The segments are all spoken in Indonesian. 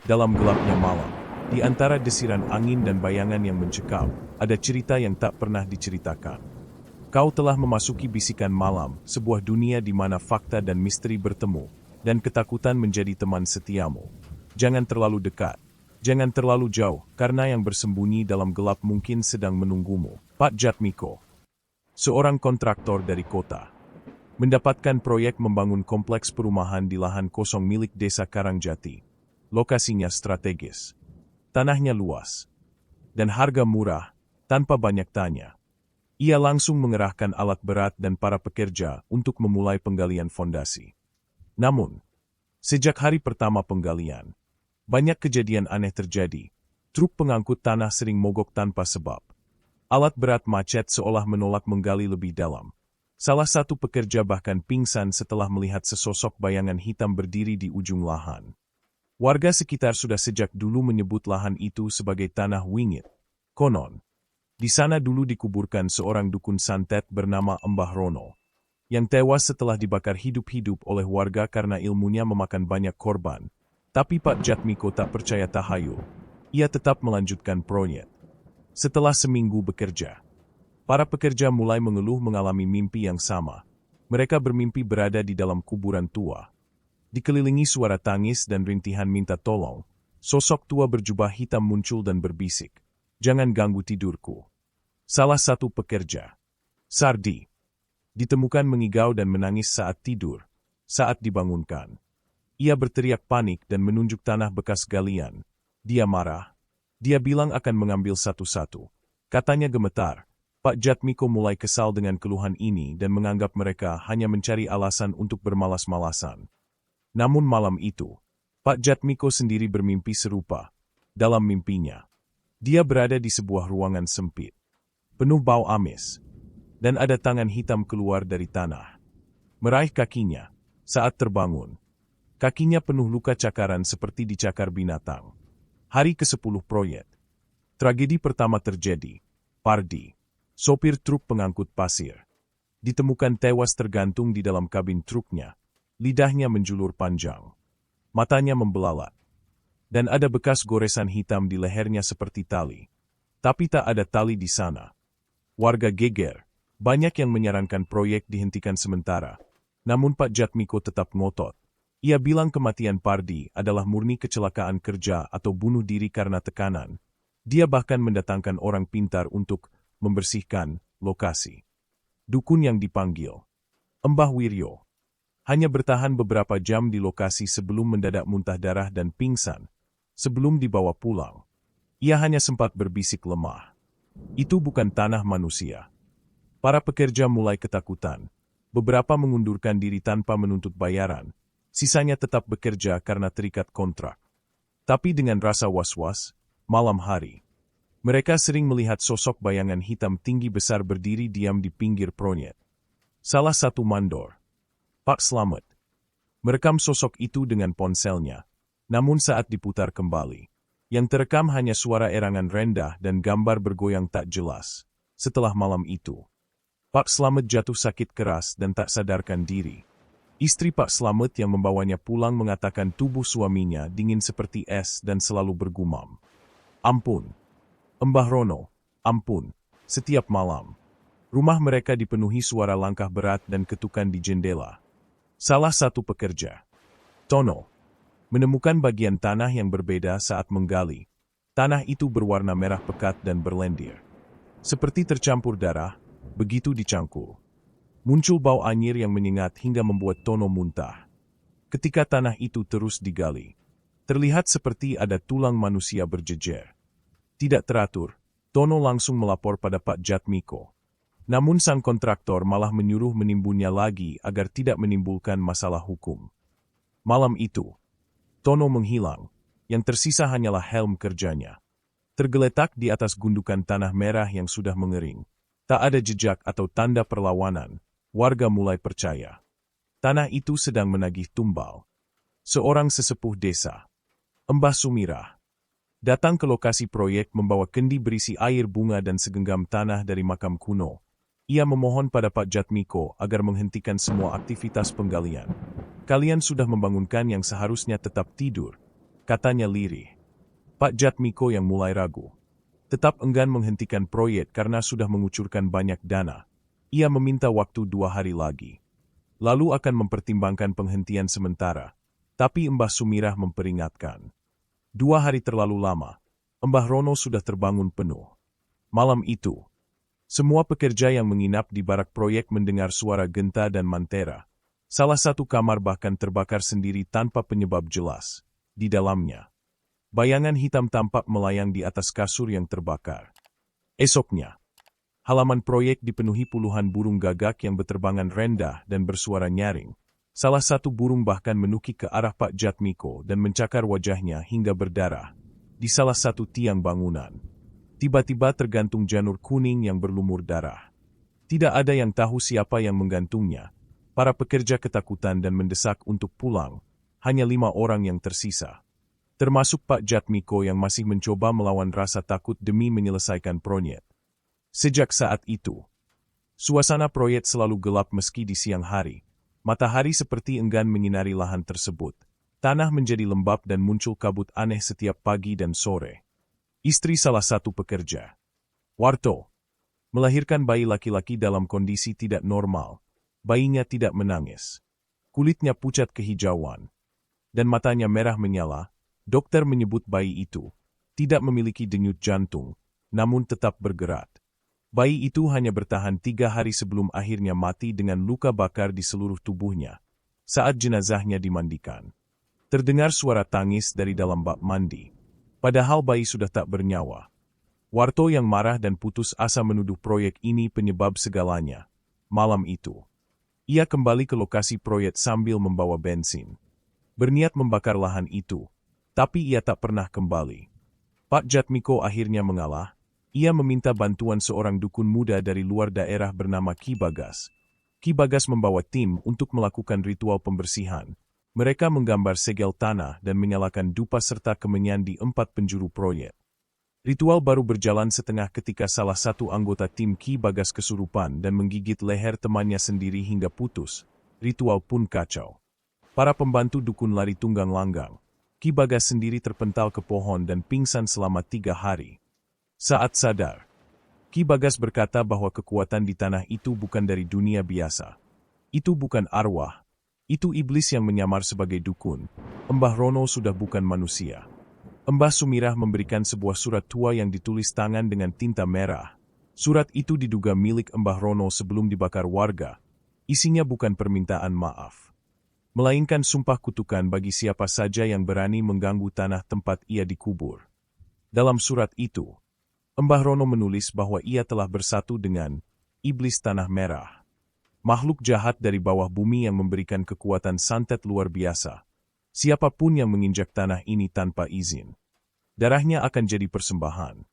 Dalam gelapnya malam, di antara desiran angin dan bayangan yang mencekam, ada cerita yang tak pernah diceritakan. Kau telah memasuki bisikan malam, sebuah dunia di mana fakta dan misteri bertemu, dan ketakutan menjadi teman setiamu. Jangan terlalu dekat, jangan terlalu jauh, karena yang bersembunyi dalam gelap mungkin sedang menunggumu. Pak Jatmiko, seorang kontraktor dari kota, mendapatkan proyek membangun kompleks perumahan di lahan kosong milik Desa Karangjati. Lokasinya strategis, tanahnya luas, dan harga murah, tanpa banyak tanya. Ia langsung mengerahkan alat berat dan para pekerja untuk memulai penggalian fondasi. Namun, sejak hari pertama penggalian, banyak kejadian aneh terjadi. Truk pengangkut tanah sering mogok tanpa sebab. Alat berat macet seolah menolak menggali lebih dalam. Salah satu pekerja bahkan pingsan setelah melihat sesosok bayangan hitam berdiri di ujung lahan. Warga sekitar sudah sejak dulu menyebut lahan itu sebagai tanah wingit. Konon, di sana dulu dikuburkan seorang dukun santet bernama Mbah Rono, yang tewas setelah dibakar hidup-hidup oleh warga karena ilmunya memakan banyak korban. Tapi Pak Jatmiko tak percaya tahayul. Ia tetap melanjutkan proyek. Setelah seminggu bekerja, para pekerja mulai mengeluh mengalami mimpi yang sama. Mereka bermimpi berada di dalam kuburan tua. Dikelilingi suara tangis dan rintihan minta tolong, sosok tua berjubah hitam muncul dan berbisik, "Jangan ganggu tidurku." Salah satu pekerja, Sardi, ditemukan mengigau dan menangis saat tidur. Saat dibangunkan, ia berteriak panik dan menunjuk tanah bekas galian. Dia marah. Dia bilang akan mengambil satu-satu. Katanya gemetar. Pak Jatmiko mulai kesal dengan keluhan ini dan menganggap mereka hanya mencari alasan untuk bermalas-malasan. Namun malam itu, Pak Jatmiko sendiri bermimpi serupa. Dalam mimpinya, dia berada di sebuah ruangan sempit, penuh bau amis, dan ada tangan hitam keluar dari tanah, meraih kakinya. Saat terbangun, kakinya penuh luka cakaran seperti dicakar binatang. Hari ke-10 proyek. Tragedi pertama terjadi. Pardi, sopir truk pengangkut pasir, ditemukan tewas tergantung di dalam kabin truknya. Lidahnya menjulur panjang, matanya membelalak, dan ada bekas goresan hitam di lehernya seperti tali. Tapi tak ada tali di sana. Warga geger, banyak yang menyarankan proyek dihentikan sementara. Namun Pak Jatmiko tetap ngotot. Ia bilang kematian Pardi adalah murni kecelakaan kerja atau bunuh diri karena tekanan. Dia bahkan mendatangkan orang pintar untuk membersihkan lokasi. Dukun yang dipanggil, Mbah Wiryo, hanya bertahan beberapa jam di lokasi sebelum mendadak muntah darah dan pingsan. Sebelum dibawa pulang, ia hanya sempat berbisik lemah. Itu bukan tanah manusia. Para pekerja mulai ketakutan. Beberapa mengundurkan diri tanpa menuntut bayaran. Sisanya tetap bekerja karena terikat kontrak. Tapi dengan rasa was-was, malam hari, mereka sering melihat sosok bayangan hitam tinggi besar berdiri diam di pinggir proyek. Salah satu mandor, Pak Slamet, merekam sosok itu dengan ponselnya. Namun saat diputar kembali, yang terekam hanya suara erangan rendah dan gambar bergoyang tak jelas. Setelah malam itu, Pak Slamet jatuh sakit keras dan tak sadarkan diri. Istri Pak Slamet yang membawanya pulang mengatakan tubuh suaminya dingin seperti es dan selalu bergumam, "Ampun, Mbah Rono, ampun." Setiap malam, rumah mereka dipenuhi suara langkah berat dan ketukan di jendela. Salah satu pekerja, Tono, menemukan bagian tanah yang berbeda saat menggali. Tanah itu berwarna merah pekat dan berlendir, seperti tercampur darah. Begitu dicangkul, muncul bau anyir yang menyengat hingga membuat Tono muntah. Ketika tanah itu terus digali, terlihat seperti ada tulang manusia berjejer. Tidak teratur, Tono langsung melapor pada Pak Jatmiko. Namun sang kontraktor malah menyuruh menimbunnya lagi agar tidak menimbulkan masalah hukum. Malam itu, Tono menghilang. Yang tersisa hanyalah helm kerjanya, tergeletak di atas gundukan tanah merah yang sudah mengering. Tak ada jejak atau tanda perlawanan. Warga mulai percaya tanah itu sedang menagih tumbal. Seorang sesepuh desa, Mbah Sumirah, datang ke lokasi proyek membawa kendi berisi air bunga dan segenggam tanah dari makam kuno. Ia memohon pada Pak Jatmiko agar menghentikan semua aktivitas penggalian. "Kalian sudah membangunkan yang seharusnya tetap tidur. katanya lirih. Pak Jatmiko yang mulai ragu. Tetap enggan menghentikan proyek karena sudah mengucurkan banyak dana. Ia meminta waktu 2 hari lagi. Lalu akan mempertimbangkan penghentian sementara. Tapi Mbah Sumirah memperingatkan. 2 hari terlalu lama. Mbah Rono sudah terbangun penuh. Malam itu, semua pekerja yang menginap di barak proyek mendengar suara genta dan mantera. Salah satu kamar bahkan terbakar sendiri tanpa penyebab jelas. Di dalamnya, bayangan hitam tampak melayang di atas kasur yang terbakar. Esoknya, halaman proyek dipenuhi puluhan burung gagak yang berterbangan rendah dan bersuara nyaring. Salah satu burung bahkan menukik ke arah Pak Jatmiko dan mencakar wajahnya hingga berdarah. Di salah satu tiang bangunan, tiba-tiba tergantung janur kuning yang berlumur darah. Tidak ada yang tahu siapa yang menggantungnya. Para pekerja ketakutan dan mendesak untuk pulang. Hanya 5 orang yang tersisa. Termasuk Pak Jatmiko yang masih mencoba melawan rasa takut demi menyelesaikan proyek. Sejak saat itu, suasana proyek selalu gelap meski di siang hari. Matahari seperti enggan menyinari lahan tersebut. Tanah menjadi lembab dan muncul kabut aneh setiap pagi dan sore. Istri salah satu pekerja, Warto, melahirkan bayi laki-laki dalam kondisi tidak normal. Bayinya tidak menangis. Kulitnya pucat kehijauan. Dan matanya merah menyala. Dokter menyebut bayi itu tidak memiliki denyut jantung, namun tetap bergerak. Bayi itu hanya bertahan 3 hari sebelum akhirnya mati dengan luka bakar di seluruh tubuhnya. Saat jenazahnya dimandikan, terdengar suara tangis dari dalam bak mandi. Padahal bayi sudah tak bernyawa. Warto yang marah dan putus asa menuduh proyek ini penyebab segalanya. Malam itu, ia kembali ke lokasi proyek sambil membawa bensin. Berniat membakar lahan itu, tapi ia tak pernah kembali. Pak Jatmiko akhirnya mengalah. Ia meminta bantuan seorang dukun muda dari luar daerah bernama Ki Bagas. Ki Bagas membawa tim untuk melakukan ritual pembersihan. Mereka menggambar segel tanah dan menyalakan dupa serta kemenyan di 4 penjuru proyek. Ritual baru berjalan setengah ketika salah satu anggota tim Ki Bagas kesurupan dan menggigit leher temannya sendiri hingga putus. Ritual pun kacau. Para pembantu dukun lari tunggang langgang. Ki Bagas sendiri terpental ke pohon dan pingsan selama 3 hari. Saat sadar, Ki Bagas berkata bahwa kekuatan di tanah itu bukan dari dunia biasa. Itu bukan arwah. Itu iblis yang menyamar sebagai dukun. Mbah Rono sudah bukan manusia. Mbah Sumirah memberikan sebuah surat tua yang ditulis tangan dengan tinta merah. Surat itu diduga milik Mbah Rono sebelum dibakar warga. Isinya bukan permintaan maaf, melainkan sumpah kutukan bagi siapa saja yang berani mengganggu tanah tempat ia dikubur. Dalam surat itu, Mbah Rono menulis bahwa ia telah bersatu dengan iblis tanah merah. Makhluk jahat dari bawah bumi yang memberikan kekuatan santet luar biasa. Siapapun yang menginjak tanah ini tanpa izin, darahnya akan jadi persembahan.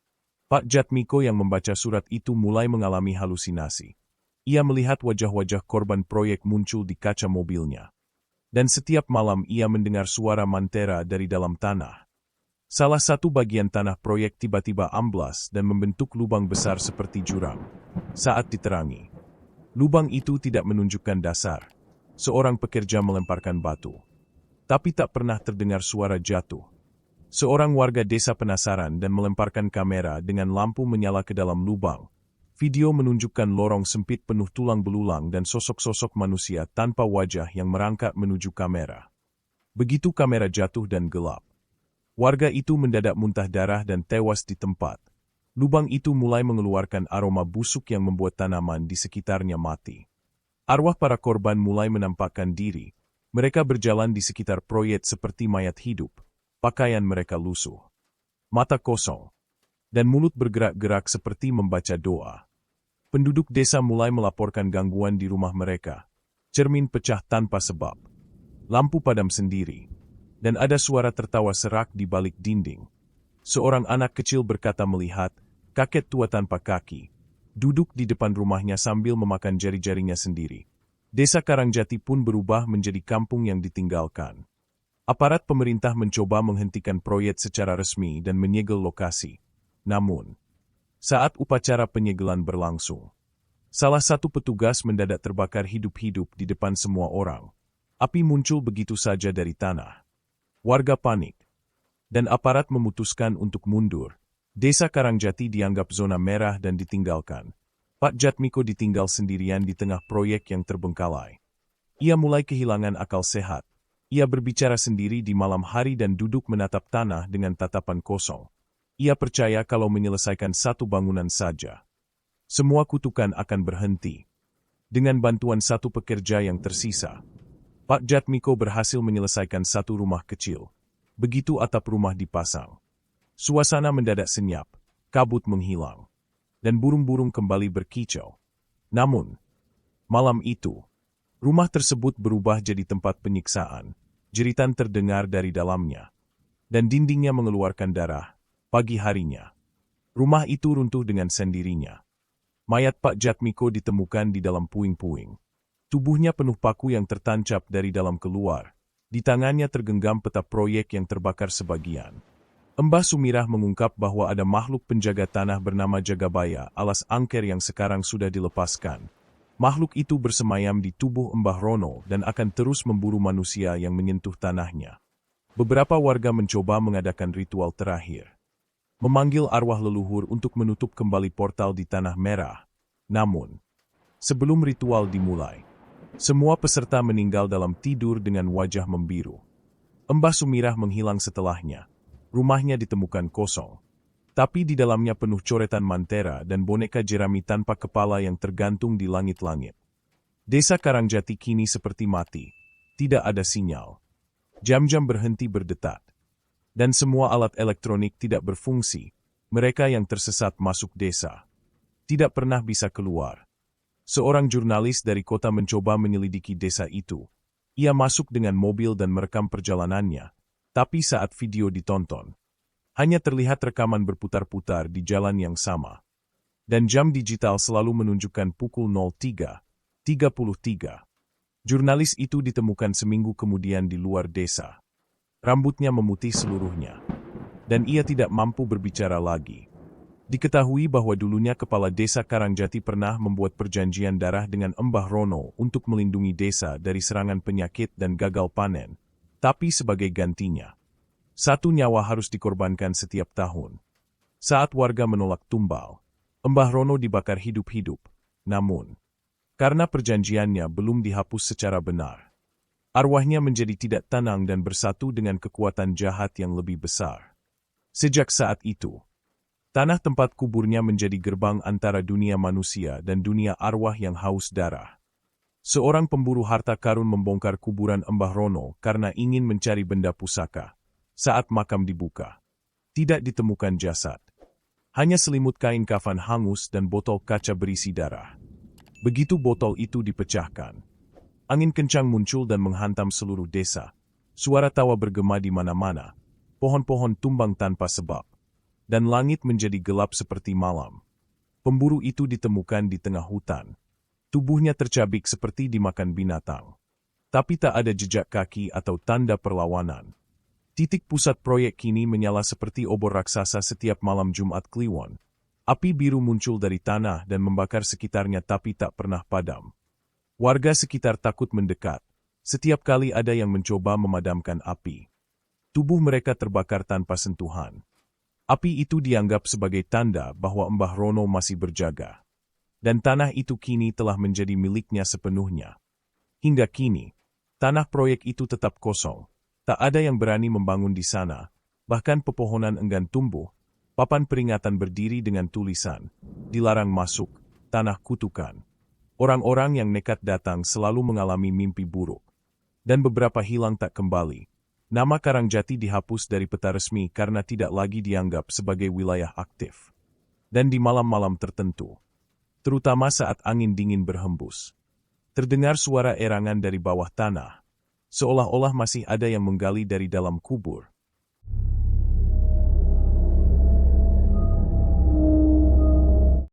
Pak Jatmiko yang membaca surat itu mulai mengalami halusinasi. Ia melihat wajah-wajah korban proyek muncul di kaca mobilnya. Dan setiap malam ia mendengar suara mantera dari dalam tanah. Salah satu bagian tanah proyek tiba-tiba amblas dan membentuk lubang besar seperti jurang. Saat diterangi, lubang itu tidak menunjukkan dasar. Seorang pekerja melemparkan batu, tapi tak pernah terdengar suara jatuh. Seorang warga desa penasaran dan melemparkan kamera dengan lampu menyala ke dalam lubang. Video menunjukkan lorong sempit penuh tulang belulang dan sosok-sosok manusia tanpa wajah yang merangkak menuju kamera. Begitu kamera jatuh dan gelap, warga itu mendadak muntah darah dan tewas di tempat. Lubang itu mulai mengeluarkan aroma busuk yang membuat tanaman di sekitarnya mati. Arwah para korban mulai menampakkan diri. Mereka berjalan di sekitar proyek seperti mayat hidup. Pakaian mereka lusuh, mata kosong, dan mulut bergerak-gerak seperti membaca doa. Penduduk desa mulai melaporkan gangguan di rumah mereka. Cermin pecah tanpa sebab. Lampu padam sendiri. Dan ada suara tertawa serak di balik dinding. Seorang anak kecil berkata melihat kakek tua tanpa kaki duduk di depan rumahnya sambil memakan jari-jarinya sendiri. Desa Karangjati pun berubah menjadi kampung yang ditinggalkan. Aparat pemerintah mencoba menghentikan proyek secara resmi dan menyegel lokasi. Namun, saat upacara penyegelan berlangsung, salah satu petugas mendadak terbakar hidup-hidup di depan semua orang. Api muncul begitu saja dari tanah. Warga panik. dan aparat memutuskan untuk mundur. Desa Karangjati dianggap zona merah dan ditinggalkan. Pak Jatmiko ditinggal sendirian di tengah proyek yang terbengkalai. Ia mulai kehilangan akal sehat. Ia berbicara sendiri di malam hari dan duduk menatap tanah dengan tatapan kosong. Ia percaya kalau menyelesaikan satu bangunan saja, semua kutukan akan berhenti. Dengan bantuan satu pekerja yang tersisa, Pak Jatmiko berhasil menyelesaikan satu rumah kecil. Begitu atap rumah dipasang, suasana mendadak senyap, kabut menghilang, dan burung-burung kembali berkicau. Namun, malam itu, rumah tersebut berubah jadi tempat penyiksaan. Jeritan terdengar dari dalamnya, dan dindingnya mengeluarkan darah. Pagi harinya, rumah itu runtuh dengan sendirinya. Mayat Pak Jatmiko ditemukan di dalam puing-puing. Tubuhnya penuh paku yang tertancap dari dalam keluar. Di tangannya tergenggam peta proyek yang terbakar sebagian. Mbah Sumirah mengungkap bahwa ada makhluk penjaga tanah bernama Jagabaya alas angker yang sekarang sudah dilepaskan. Makhluk itu bersemayam di tubuh Mbah Rono dan akan terus memburu manusia yang menyentuh tanahnya. Beberapa warga mencoba mengadakan ritual terakhir, memanggil arwah leluhur untuk menutup kembali portal di Tanah Merah. Namun, sebelum ritual dimulai, semua peserta meninggal dalam tidur dengan wajah membiru. Mbah Sumirah menghilang setelahnya. Rumahnya ditemukan kosong, tapi di dalamnya penuh coretan mantera dan boneka jerami tanpa kepala yang tergantung di langit-langit. Desa Karangjati kini seperti mati. Tidak ada sinyal. Jam-jam berhenti berdetak. Dan semua alat elektronik tidak berfungsi. Mereka yang tersesat masuk desa tidak pernah bisa keluar. Seorang jurnalis dari kota mencoba menyelidiki desa itu. Ia masuk dengan mobil dan merekam perjalanannya. Tapi saat video ditonton, hanya terlihat rekaman berputar-putar di jalan yang sama. Dan jam digital selalu menunjukkan pukul 03.33. Jurnalis itu ditemukan seminggu kemudian di luar desa. Rambutnya memutih seluruhnya. Dan ia tidak mampu berbicara lagi. Diketahui bahwa dulunya kepala desa Karangjati pernah membuat perjanjian darah dengan Mbah Rono untuk melindungi desa dari serangan penyakit dan gagal panen. Tapi sebagai gantinya, satu nyawa harus dikorbankan setiap tahun. Saat warga menolak tumbal, Mbah Rono dibakar hidup-hidup. Namun, karena perjanjiannya belum dihapus secara benar, arwahnya menjadi tidak tenang dan bersatu dengan kekuatan jahat yang lebih besar. Sejak saat itu, tanah tempat kuburnya menjadi gerbang antara dunia manusia dan dunia arwah yang haus darah. Seorang pemburu harta karun membongkar kuburan Mbah Rono karena ingin mencari benda pusaka. Saat makam dibuka, tidak ditemukan jasad. Hanya selimut kain kafan hangus dan botol kaca berisi darah. Begitu botol itu dipecahkan, angin kencang muncul dan menghantam seluruh desa. Suara tawa bergema di mana-mana. Pohon-pohon tumbang tanpa sebab. Dan langit menjadi gelap seperti malam. Pemburu itu ditemukan di tengah hutan. Tubuhnya tercabik seperti dimakan binatang. Tapi tak ada jejak kaki atau tanda perlawanan. Titik pusat proyek kini menyala seperti obor raksasa setiap malam Jumat Kliwon. Api biru muncul dari tanah dan membakar sekitarnya tapi tak pernah padam. Warga sekitar takut mendekat. Setiap kali ada yang mencoba memadamkan api, tubuh mereka terbakar tanpa sentuhan. Api itu dianggap sebagai tanda bahwa Mbah Rono masih berjaga. Dan tanah itu kini telah menjadi miliknya sepenuhnya. Hingga kini, tanah proyek itu tetap kosong. Tak ada yang berani membangun di sana. Bahkan pepohonan enggan tumbuh. Papan peringatan berdiri dengan tulisan, "Dilarang masuk, tanah kutukan." Orang-orang yang nekat datang selalu mengalami mimpi buruk. Dan beberapa hilang tak kembali. Nama Karangjati dihapus dari peta resmi karena tidak lagi dianggap sebagai wilayah aktif. Dan di malam-malam tertentu, terutama saat angin dingin berhembus, terdengar suara erangan dari bawah tanah, seolah-olah masih ada yang menggali dari dalam kubur.